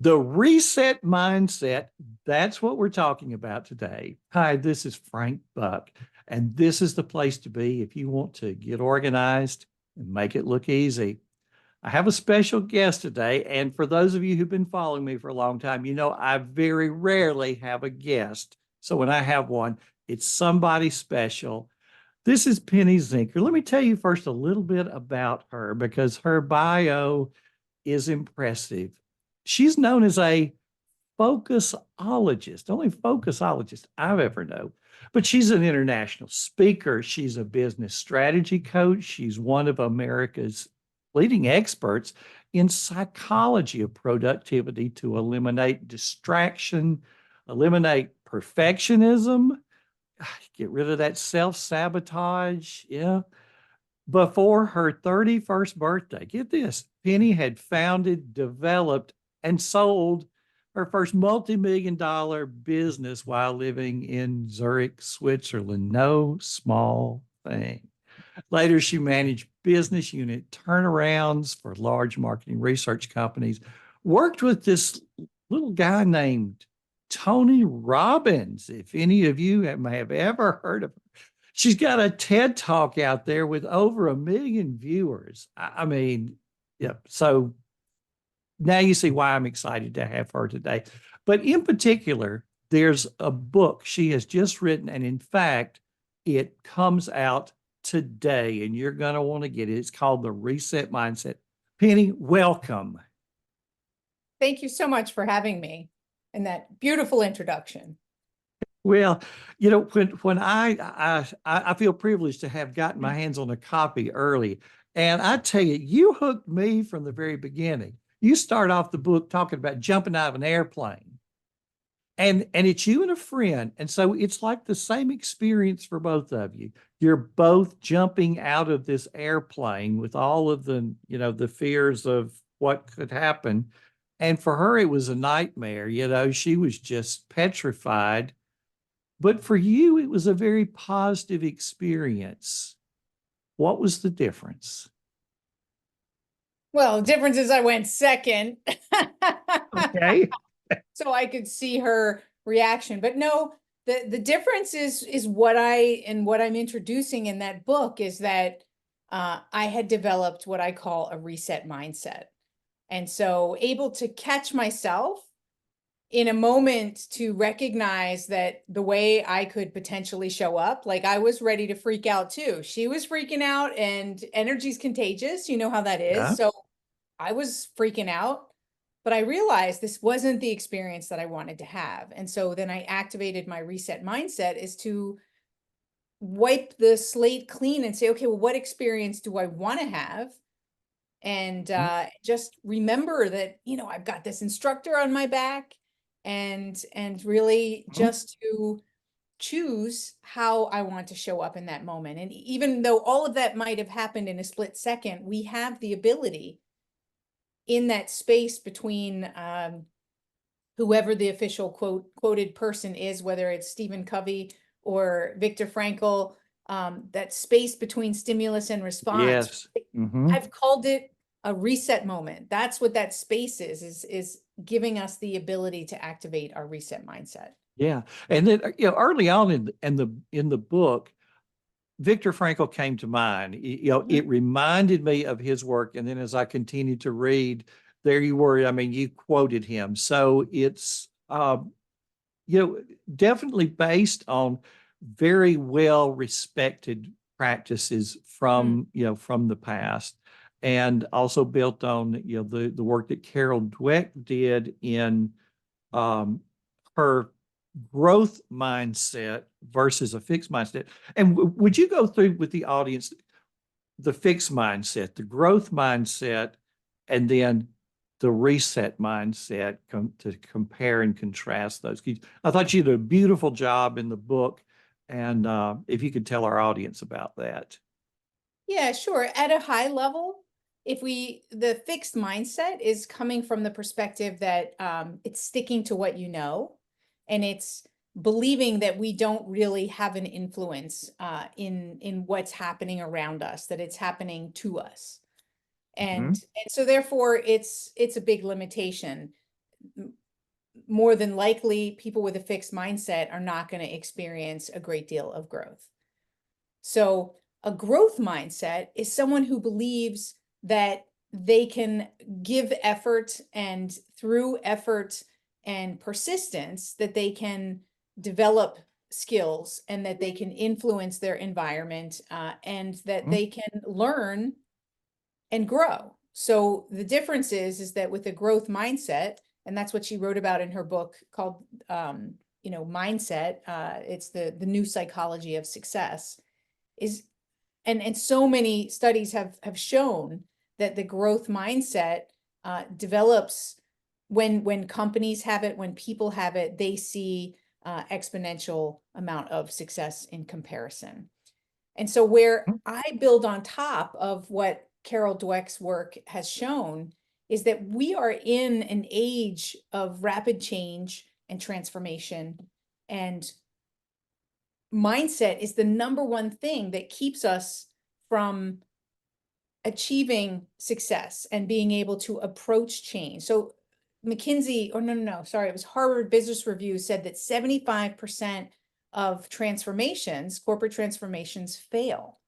The reset mindset, that's what we're talking about today. Hi, this is Frank Buck, and this is the place to be if you want to get organized and make it look easy. I have a special guest today, and for those of you who've been following me for a long time, you know I very rarely have a guest. So when I have one, it's somebody special. This is Penny Zenker. Let me tell you first a little bit about her because her bio is impressive. She's known as a focusologist, only focusologist I've ever known. But she's an international speaker. She's a business strategy coach. She's one of America's leading experts in psychology of productivity to eliminate distraction, eliminate perfectionism, get rid of that self sabotage. Yeah. Before her 31st birthday, get this, Penny had founded, developed, and sold her first multi-million dollar business while living in Zurich, Switzerland. No small thing. Later, she managed business unit turnarounds for large marketing research companies, worked with this little guy named Tony Robbins. If any of you may have ever heard of her, she's got a TED Talk out there with over 1 million viewers. I mean, yeah. So now you see why I'm excited to have her today. But in particular, there's a book she has just written, and in fact, it comes out today, and you're going to want to get it. It's called The Reset Mindset. Penny, welcome. Thank you so much for having me and that beautiful introduction. Well, you know, when I feel privileged to have gotten my hands on a copy early, and I tell you, you hooked me from the very beginning. You start off the book talking about jumping out of an airplane, and it's you and a friend, and so it's like the same experience for both of you. You're both jumping out of this airplane with all of the, you know, the fears of what could happen. And for her, it was a nightmare. You know, she was just petrified, but for you, it was a very positive experience. What was the difference? Well, the difference is I went second. Okay. So I could see her reaction. But no, the difference is what I'm introducing in that book is that I had developed what I call a reset mindset. And so able to catch myself in a moment to recognize that the way I could potentially show up, like I was ready to freak out too. She was freaking out, and energy's contagious. You know how that is. Yeah. So I was freaking out, but I realized this wasn't the experience that I wanted to have. And so then I activated my reset mindset is to wipe the slate clean and say, okay, well, what experience do I want to have? And just remember that, you know, I've got this instructor on my back, and really Mhm. just to choose how I want to show up in that moment. And even though all of that might have happened in a split second, we have the ability in that space between whoever the official quoted person is, whether it's Stephen Covey or Viktor Frankl, that space between stimulus and response. Yes. Hmm. I've called it a reset moment. That's what that space is giving us the ability to activate our reset mindset. Yeah. And then, you know, early on in the book, Viktor Frankl came to mind. You know, it reminded me of his work. And then as I continued to read, there you were. I mean, you quoted him. So it's, you know, definitely based on very well respected practices Mm. from, you know, from the past, and also built on, you know, the work that Carol Dweck did in um, her growth mindset versus a fixed mindset. And would you go through with the audience the fixed mindset, the growth mindset, and then the reset mindset to compare and contrast those? I thought you did a beautiful job in the book. And if you could tell our audience about that. Yeah, sure. At a high level, the fixed mindset is coming from the perspective that it's sticking to what you know, and it's believing that we don't really have an influence in what's happening around us, that it's happening to us. And Mhm. and so therefore it's a big limitation. more than likely people with a fixed mindset are not going to experience a great deal of growth. So a growth mindset is someone who believes that they can give effort, and through effort and persistence that they can develop skills, and that they can influence their environment, and that they can learn and grow. So the difference is that with a growth mindset, and that's what she wrote about in her book called, Mindset. It's the new psychology of success. Is and so many studies have shown that the growth mindset develops when companies have it, when people have it, they see exponential amount of success in comparison. And so where I build on top of what Carol Dweck's work has shown is that we are in an age of rapid change and transformation, and mindset is the number one thing that keeps us from achieving success and being able to approach change. So McKinsey, or no, sorry, it was Harvard Business Review said that 75% of transformations, corporate transformations, fail.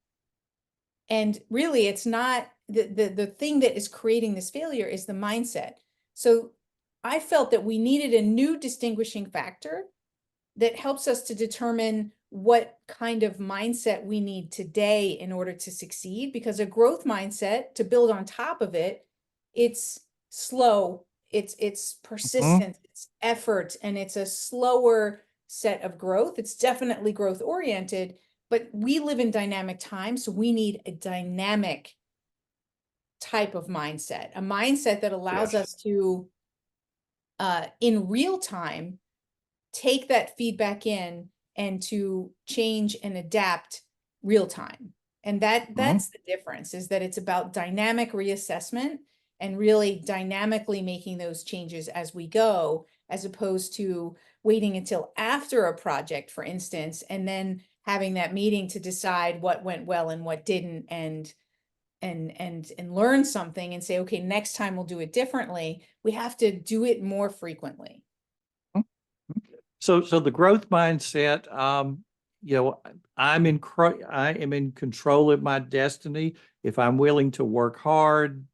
And really, it's not the thing that is creating this failure is the mindset. So I felt that we needed a new distinguishing factor that helps us to determine what kind of mindset we need today in order to succeed. Because a growth mindset, to build on top of it, it's slow, it's persistent, it's effort, and it's a slower set of growth. It's definitely growth oriented, but we live in dynamic times, so we need a dynamic type of mindset, a mindset that allows us to, in real time, take that feedback in and to change and adapt real time. And that's the difference, is that it's about dynamic reassessment and really dynamically making those changes as we go, as opposed to waiting until after a project, for instance, and then having that meeting to decide what went well and what didn't, and learn something and say, okay, next time we'll do it differently. We have to do it more frequently. So the growth mindset, I am in control of my destiny. If I'm willing to work hard,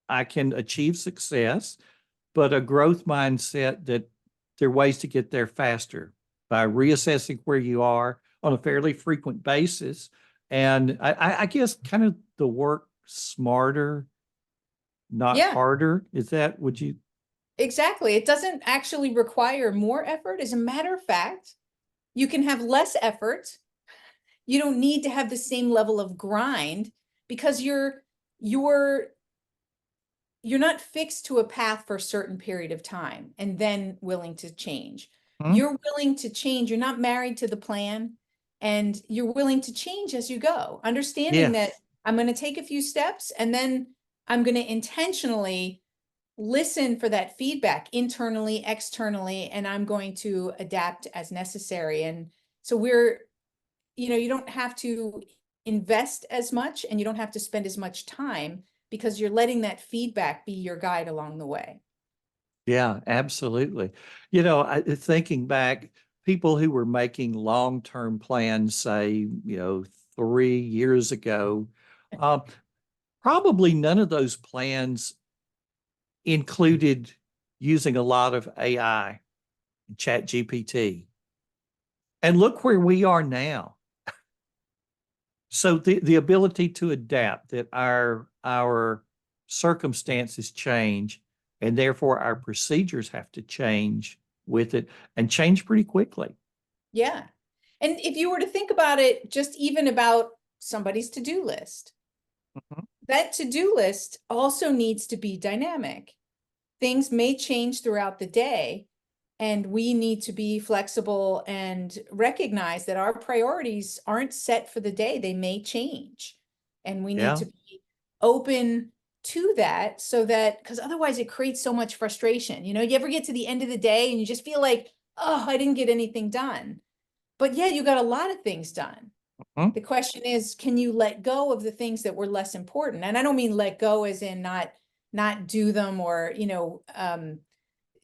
I can achieve success. But a growth mindset, that there are ways to get there faster by reassessing where you are on a fairly frequent basis. And I guess kind of the work smarter, not Yeah, harder. Would you? exactly. It doesn't actually require more effort. As a matter of fact, you can have less effort. You don't need to have the same level of grind, because you're not fixed to a path for a certain period of time and then willing to change. You're willing to change. You're not married to the plan, and you're willing to change as you go, understanding that Yes. I'm going to take a few steps, and then I'm going to intentionally listen for that feedback internally, externally, and I'm going to adapt as necessary. And so you don't have to invest as much, and you don't have to spend as much time, because you're letting that feedback be your guide along the way. Yeah, absolutely. Thinking back, people who were making long-term plans, say, 3 years ago, uh, probably none of those plans included using a lot of AI, Chat GPT. And look where we are now. So the ability to adapt, that our circumstances change, and therefore our procedures have to change with it, and change pretty quickly. Yeah. And if you were to think about it, just even about somebody's to-do list, Mhm. that to-do list also needs to be dynamic. Things may change throughout the day, and we need to be flexible and recognize that our priorities aren't set for the day. They may change, and we need Yeah. to be open to that, so that, because otherwise it creates so much frustration. You ever get to the end of the day and you just feel like, oh, I didn't get anything done. But yeah, you got a lot of things done. Mhm. The question is, can you let go of the things that were less important? And I don't mean let go as in not do them, or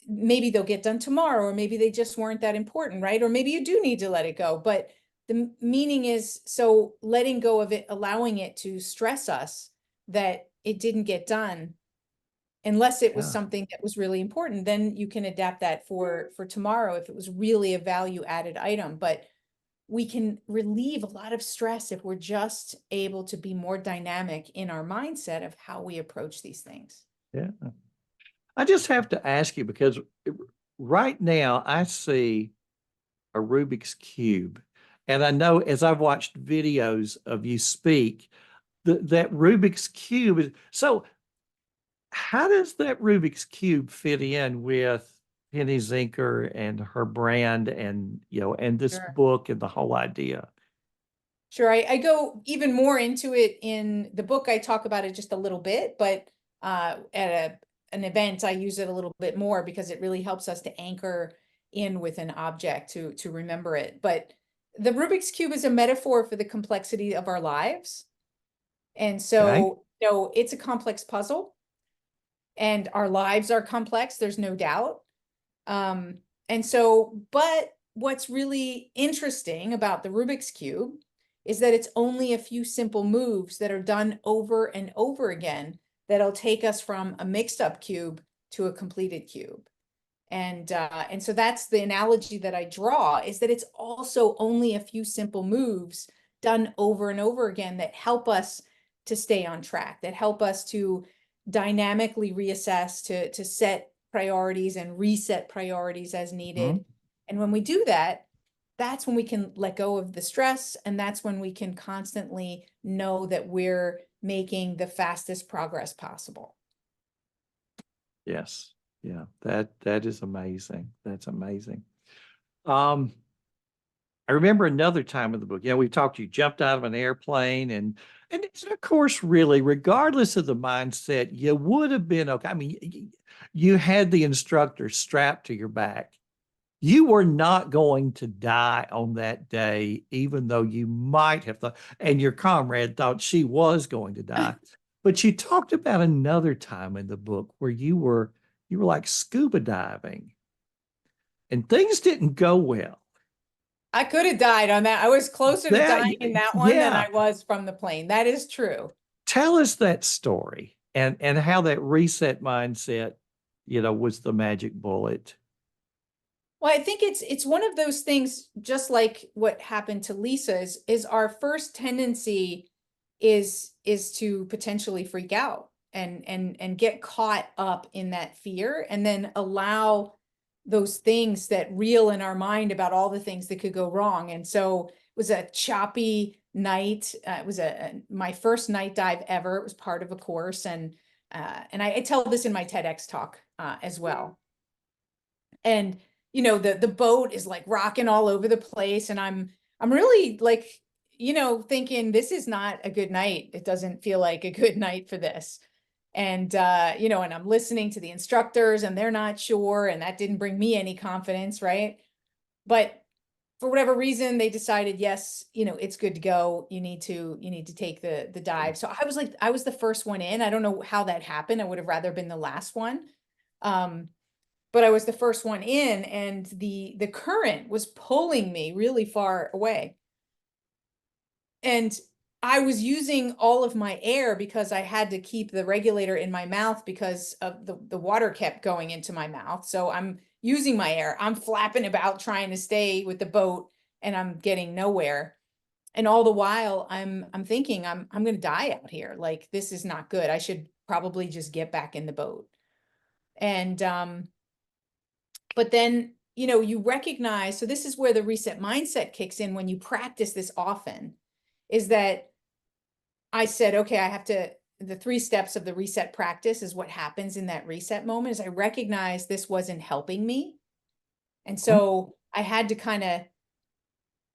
maybe they'll get done tomorrow, or maybe they just weren't that important, right? Or maybe you do need to let it go. But the meaning is, so letting go of it, allowing it to stress us that it didn't get done, unless it was Yeah. something that was really important, then you can adapt that for tomorrow if it was really a value added item. But we can relieve a lot of stress if we're just able to be more dynamic in our mindset of how we approach these things. Yeah. I just have to ask you because right now I see a Rubik's Cube. And I know as I've watched videos of you speak, that Rubik's Cube is so how does that Rubik's Cube fit in with Penny Zenker and her brand and and this Sure. book and the whole idea? Sure. I go even more into it in the book. I talk about it just a little bit, but at an event, I use it a little bit more because it really helps us to anchor in with an object to remember it. But the Rubik's Cube is a metaphor for the complexity of our lives. And Okay. so, it's a complex puzzle, and our lives are complex, there's no doubt. Um, and so, but what's really interesting about the Rubik's Cube is that it's only a few simple moves that are done over and over again that'll take us from a mixed up cube to a completed cube. And so that's the analogy that I draw, is that it's also only a few simple moves done over and over again that help us to stay on track, that help us to dynamically reassess, to set priorities and reset priorities as needed. Mhm. And when we do that, that's when we can let go of the stress, and that's when we can constantly know that we're making the fastest progress possible. Yes. Yeah. That is amazing. That's amazing. Um, I remember another time in the book, we talked, you jumped out of an airplane and of course, really, regardless of the mindset, you would have been okay. I mean, you had the instructor strapped to your back. You were not going to die on that day, even though you might have thought, and your comrade thought she was going to die. But you talked about another time in the book where you were like scuba diving and things didn't go well. I could have died on that. I was closer to That, dying in that one than yeah. I was from the plane. That is true. Tell us that story and how that reset mindset, was the magic bullet. Well, I think it's one of those things, just like what happened to Lisa, is our first tendency is to potentially freak out and get caught up in that fear, and then allow those things that reel in our mind about all the things that could go wrong. And so it was a choppy night. It was my first night dive ever. It was part of a course, and I tell this in my TEDx talk as well. And the boat is like rocking all over the place, and I'm really like, thinking this is not a good night. It doesn't feel like a good night for this. And I'm listening to the instructors, and they're not sure, and that didn't bring me any confidence, right? But for whatever reason, they decided, yes, it's good to go. You need to take the dive. So I was the first one in. I don't know how that happened. I would have rather been the last one. Um, but I was the first one in, and the current was pulling me really far away. And I was using all of my air because I had to keep the regulator in my mouth because of the water kept going into my mouth. So I'm using my air. I'm flapping about trying to stay with the boat, and I'm getting nowhere. And all the while I'm thinking I'm going to die out here. Like, this is not good. I should probably just get back in the boat. And but then, you recognize, so this is where the reset mindset kicks in when you practice this often, is that I said, okay, the 3 steps of the reset practice is what happens in that reset moment, is I recognize this wasn't helping me. And Mhm. so I had to kind of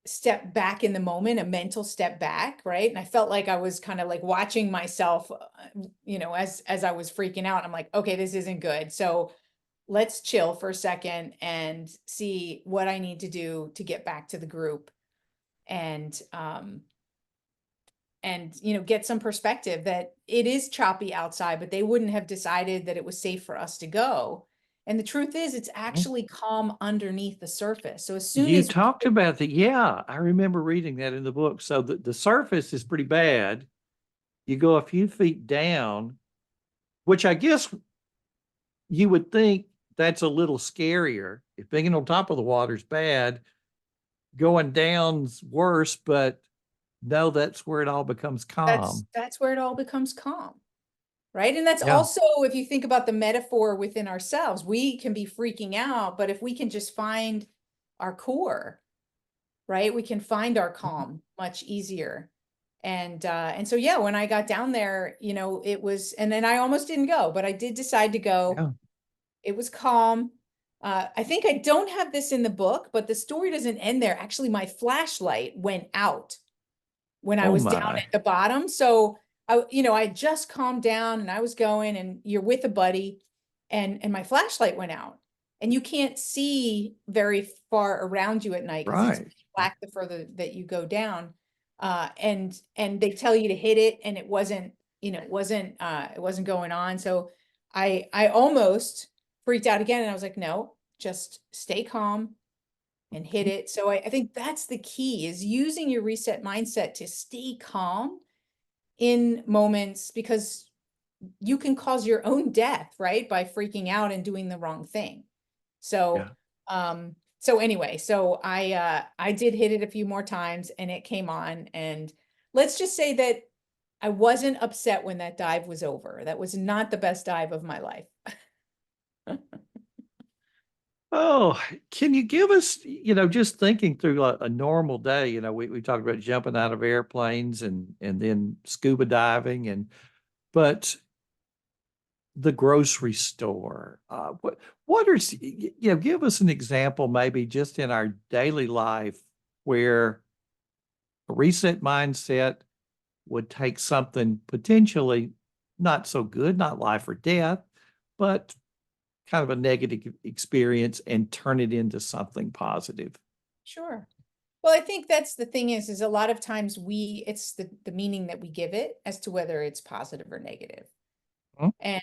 step back in the moment, a mental step back, right? And I felt like I was kind of like watching myself, as I was freaking out. I'm like, okay, this isn't good. So let's chill for a second and see what I need to do to get back to the group, and get some perspective that it is choppy outside, but they wouldn't have decided that it was safe for us to go And the truth is, it's Mhm. actually calm underneath the surface. So as soon You as talked about that. Yeah, I remember reading that in the book. So the surface is pretty bad. You go a few feet down, which I guess you would think that's a little scarier. If being on top of the water is bad, going down's worse, but no, that's where it all becomes calm. that's where it all becomes calm. Right. And that's Yeah. also, if you think about the metaphor within ourselves, we can be freaking out, but if we can just find our core, right, we can find our Mhm. calm much easier. And so, yeah, when I got down there, it was, and then I almost didn't go, but I did decide to go. Yeah. It was calm. I think I don't have this in the book, but the story doesn't end there. Actually, my flashlight went out when I Oh was down at my. the bottom. So I just calmed down and I was going, and you're with a buddy, and my flashlight went out. And you can't see very far around you at night because it's Right. black the further that you go down. And they tell you to hit it, and it wasn't going on. So I almost freaked out again, and I was like, no, just stay calm and hit it. So I think that's the key, is using your reset mindset to stay calm in moments, because you can cause your own death, right? By freaking out and doing the wrong thing. So Yeah. so anyway, so I did hit it a few more times and it came on, and let's just say that I wasn't upset when that dive was over. That was not the best dive of my life. Oh, can you give us, just thinking through a normal day, we talked about jumping out of airplanes and then scuba diving but the grocery store, what are, give us an example maybe just in our daily life where a reset mindset would take something potentially not so good, not life or death, but kind of a negative experience and turn it into something positive. Sure. Well, I think that's the thing, is a lot of times it's the meaning that we give it as to whether it's positive or negative. Mhm. And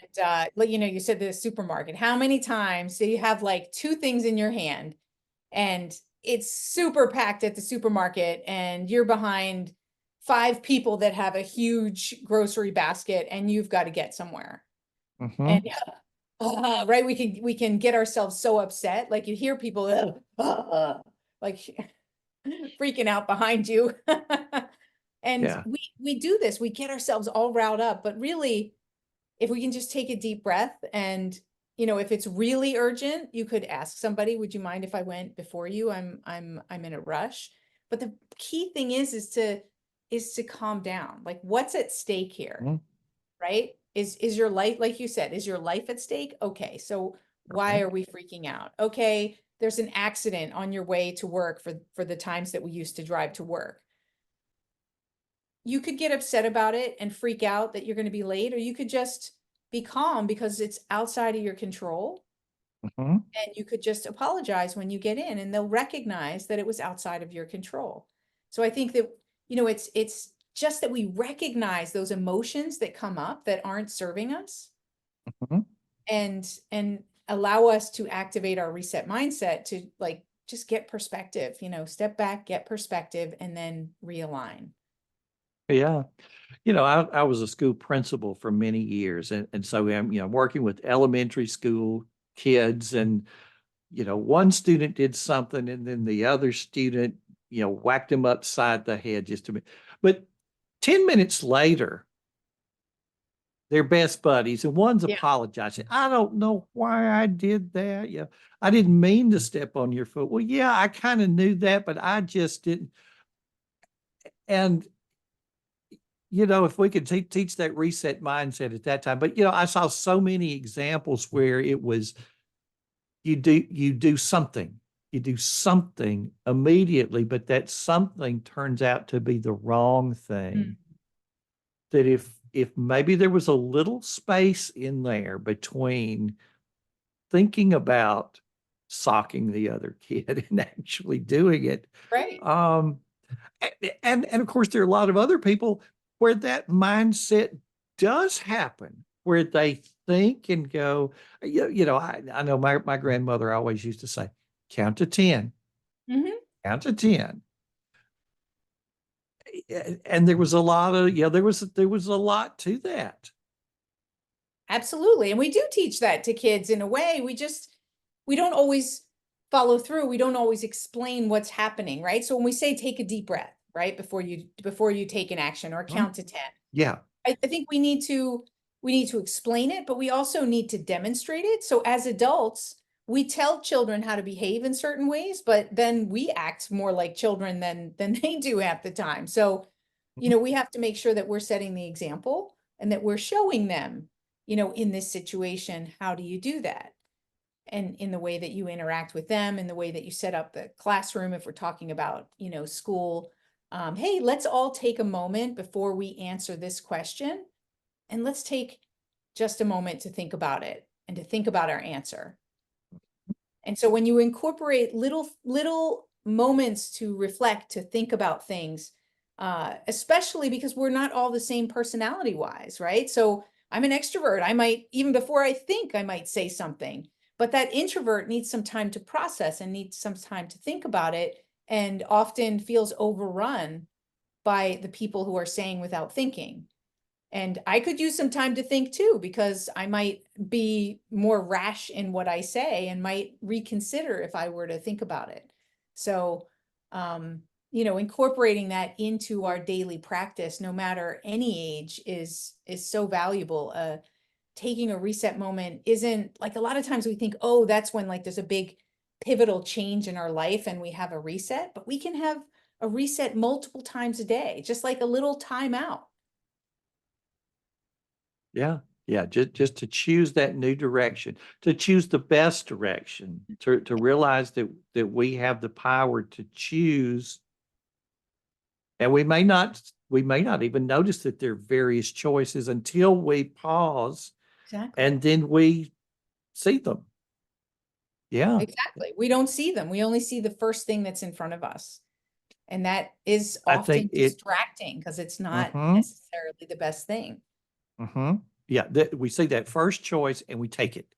like, you said the supermarket. How many times do you have like two things in your hand, and it's super packed at the supermarket, and you're behind five people that have a huge grocery basket, and you've got to get somewhere. And Mhm. right, we can get ourselves so upset. Like you hear people like freaking out behind you. And Yeah. we do this. We get ourselves all riled up, but really, if we can just take a deep breath, and if it's really urgent, you could ask somebody, would you mind if I went before you? I'm in a rush. But the key thing is to calm down. Like, what's at stake here, Mhm. right? Is your life, like you said, is your life at stake? Okay, so why Right. are we freaking out? Okay, there's an accident on your way to work, for the times that we used to drive to work. You could get upset about it and freak out that you're going to be late, or you could just be calm because it's outside of your control. Mhm. And you could just apologize when you get in, and they'll recognize that it was outside of your control. So I think that, it's just that we recognize those emotions that come up that aren't serving us, Mhm. and allow us to activate our reset mindset to, like, just get perspective, step back, get perspective, and then realign. Yeah. I was a school principal for many years. And so I'm, working with elementary school kids and, one student did something and then the other student, whacked him upside the head just a minute. But 10 minutes later, they're best buddies and one's Yeah. apologizing. I don't know why I did that. Yeah. I didn't mean to step on your foot. Well, yeah, I kind of knew that, but I just didn't. And if we could teach that reset mindset at that time. But I saw so many examples where it was you do something immediately, but that something turns out to be the wrong thing. Mm. That if maybe there was a little space in there between thinking about socking the other kid and actually doing it, Right. um, and of course there are a lot of other people where that mindset does happen. where they think and go, I know my grandmother always used to say, count to 10, Mhm. count to 10. And there was a lot of, there was a lot to that. Absolutely. And we do teach that to kids in a way. We don't always follow through. We don't always explain what's happening, right? So when we say take a deep breath, right, before you take an action or Mhm. count to 10, Yeah. I think we need to explain it, but we also need to demonstrate it. So as adults, we tell children how to behave in certain ways, but then we act more like children than they do at the time. So, we have to make sure that we're setting the example and that we're showing them, in this situation, how do you do that? And in the way that you interact with them, in the way that you set up the classroom, if we're talking about, school. Hey, let's all take a moment before we answer this question, and let's take just a moment to think about it and to think about our answer. And so when you incorporate little moments to reflect, to think about things, especially because we're not all the same personality wise, right? So I'm an extrovert. I might, even before I think, I might say something, but that introvert needs some time to process and needs some time to think about it, and often feels overrun by the people who are saying without thinking. And I could use some time to think too, because I might be more rash in what I say and might reconsider if I were to think about it. So, incorporating that into our daily practice, no matter any age, is so valuable. Taking a reset moment isn't like, a lot of times we think, oh, that's when like there's a big pivotal change in our life and we have a reset, but we can have a reset multiple times a day, just like a little timeout. Yeah. Yeah. Just to choose that new direction, to choose the best direction, to realize that we have the power to choose. And we may not even notice that there are various choices until we pause Exactly. and then we see them. Yeah. Exactly. We don't see them. We only see the first thing that's in front of us. And that is I think often it, distracting because it's not mm-hmm, necessarily the best thing. mm-hmm. Yeah, we see that first choice and we take it.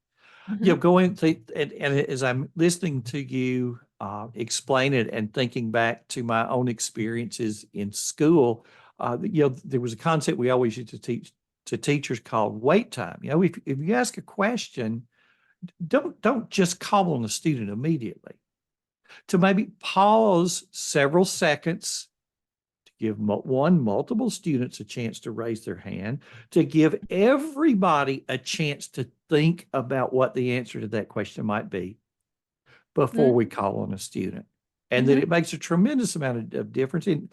Mhm. Going to, and as I'm listening to you explain it and thinking back to my own experiences in school, there was a concept we always used to teach to teachers called wait time. If you ask a question, don't just call on the student immediately. To maybe pause several seconds, to give multiple students a chance to raise their hand, to give everybody a chance to think about what the answer to that question might be before we Mhm. call on a student. And that Mhm. it makes a tremendous amount of difference in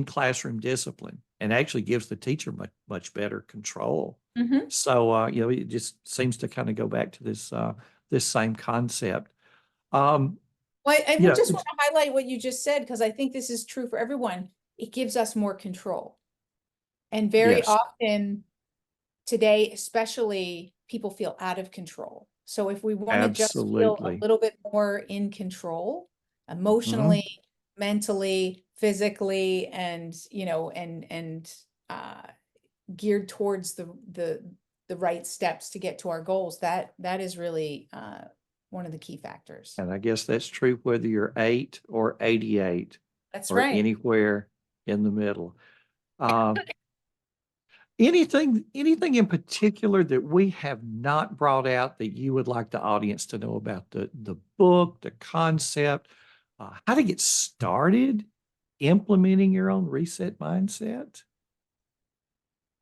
classroom discipline, and actually gives the teacher much better control. Mhm. So it just seems to kind of go back to this same concept. Um, Well, I you would know, just want to highlight what you just said, because I think this is true for everyone. It gives us more control. And very yes, often today, especially, people feel out of control. So if we want to just feel a absolutely. little bit more in control, Mhm. emotionally, mentally, physically, and uh, geared towards the right steps to get to our goals, that is really one of the key factors. And I guess that's true whether you're 8 or 88 That's or right. anywhere in the middle. Uh, anything in particular that we have not brought out that you would like the audience to know about the book, the concept, how to get started implementing your own reset mindset?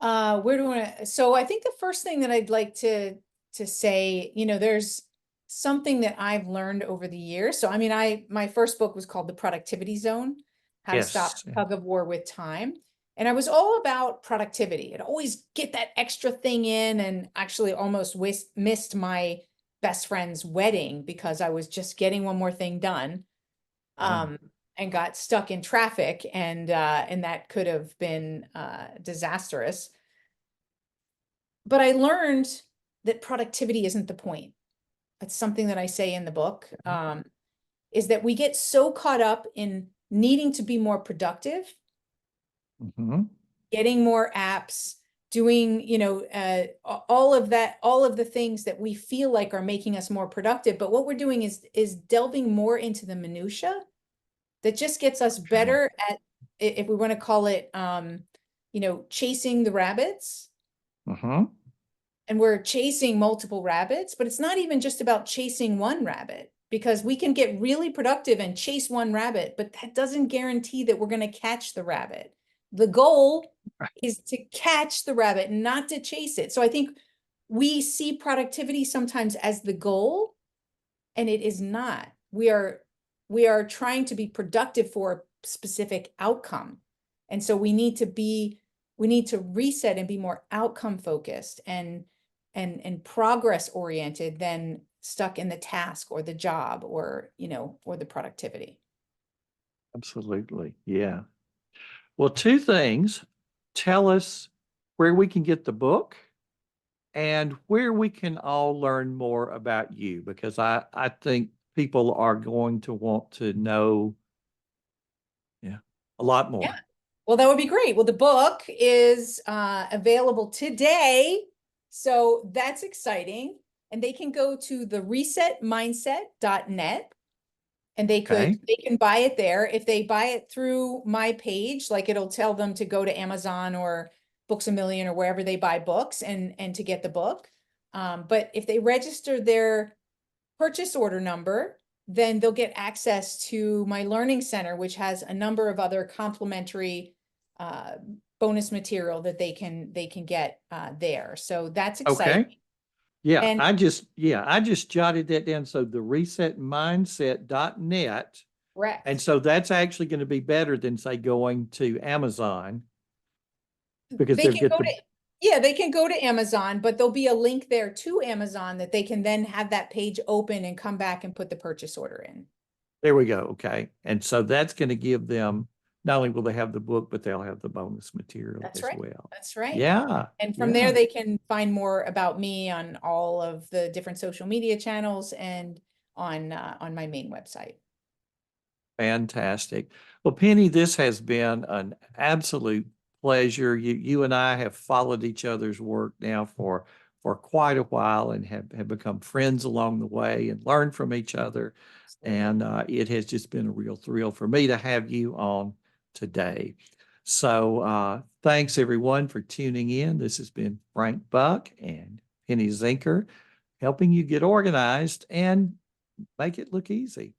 Where do I, so I think the first thing that I'd like to say, there's something that I've learned over the years. So I mean, my first book was called The Productivity Zone: How to Stop Yes. the Tug of War with Time. And I was all about productivity. I'd always get that extra thing in, and actually almost missed my best friend's wedding because I was just getting one more thing done. Yeah. Um, and got stuck in traffic, and that could have been disastrous. But I learned that productivity isn't the point. It's something that I say in the book, is that we get so caught up in needing to be more productive, Mhm. getting more apps, doing, all of that, all of the things that we feel like are making us more productive. But what we're doing is delving more into the minutia that just gets us Okay. better at, if we want to call it, chasing the rabbits. Mm-hmm. And we're chasing multiple rabbits, but it's not even just about chasing one rabbit, because we can get really productive and chase one rabbit, but that doesn't guarantee that we're going to catch the rabbit. The goal is to catch the rabbit, not to chase it. So I think we see productivity sometimes as the goal, and it is not. We are trying to be productive for a specific outcome. And so we need to reset and be more outcome focused and progress oriented than stuck in the task or the job or the productivity. Absolutely. Yeah. Well, two things. Tell us where we can get the book and where we can all learn more about you, because I think people are going to want to know, yeah, a lot Yeah. more. Well, that would be great. Well, the book is available today. So that's exciting. And they can go to the resetmindset.net and they Okay. can buy it there. If they buy it through my page, like it'll tell them to go to Amazon or Books a Million or wherever they buy books and to get the book. But if they register their purchase order number, then they'll get access to my learning center, which has a number of other complimentary uh, bonus material that they can get there. So that's exciting. Okay. Yeah, And I just jotted that down. So the resetmindset.net. And correct. so that's actually going to be better than say going to Amazon because They they'll can get go the, to Yeah, they can go to Amazon, but there'll be a link there to Amazon that they can then have that page open and come back and put the purchase order in. there we go. Okay. And so that's going to give them, not only will they have the book, but they'll have the bonus material That's as right. well. That's right. Yeah. And from there, Yeah. they can find more about me on all of the different social media channels and on my main website. Fantastic. Well, Penny, this has been an absolute pleasure. You and I have followed each other's work now for quite a while and have become friends along the way and learned from each other. Absolutely. And it has just been a real thrill for me to have you on today. So thanks everyone for tuning in. This has been Frank Buck and Penny Zenker helping you get organized and make it look easy.